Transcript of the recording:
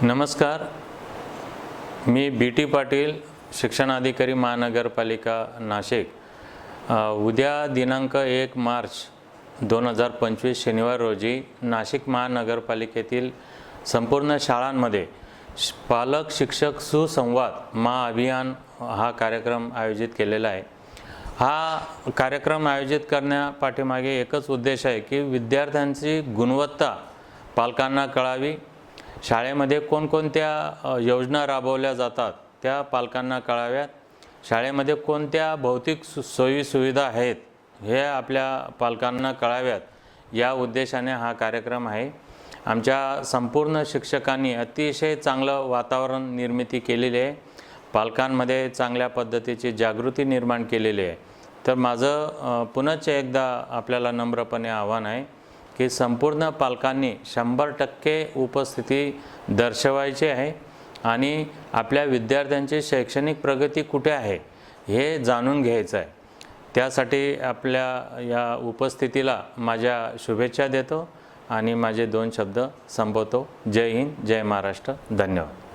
नमस्कार, मी बी.टी. पाटील, शिक्षणाधिकारी महानगरपालिका नाशिक। उद्या दिनांक 1 मार्च 2025 शनिवार रोजी नाशिक महानगरपालिकेतील संपूर्ण शाळांमध्ये पालक शिक्षक सुसंवाद महाअभियान हा कार्यक्रम आयोजित केलेला आहे। हा कार्यक्रम आयोजित करण्यापाठीमागे एकच उद्देश आहे की विद्यार्थ्यांची गुणवत्ता पालकांना कळावी, शाळेमध्ये कोणकोणत्या योजना राबवल्या जातात त्या पालकांना कळाव्यात, शाळेमध्ये कोणत्या भौतिक सोयी सुविधा आहेत हे आपल्या पालकांना कळाव्यात, या उद्देशाने हा कार्यक्रम आहे। आमच्या संपूर्ण शिक्षकांनी अतिशय चांगलं वातावरण निर्मिती केलेली आहे, पालकांमध्ये चांगल्या पद्धतीची जागृती निर्माण केलेली आहे। तर माझं पुनश्च एकदा आपल्याला नम्रपणे आव्हान आहे की संपूर्ण पालकांनी 100% उपस्थिती दर्शवायची आहे आणि आपल्या विद्यार्थ्यांची शैक्षणिक प्रगती कुठे आहे हे जाणून घ्यायचं आहे। त्यासाठी आपल्या या उपस्थितीला माझ्या शुभेच्छा देतो आणि माझे 2 शब्द संपवतो। जय हिंद, जय महाराष्ट्र, धन्यवाद।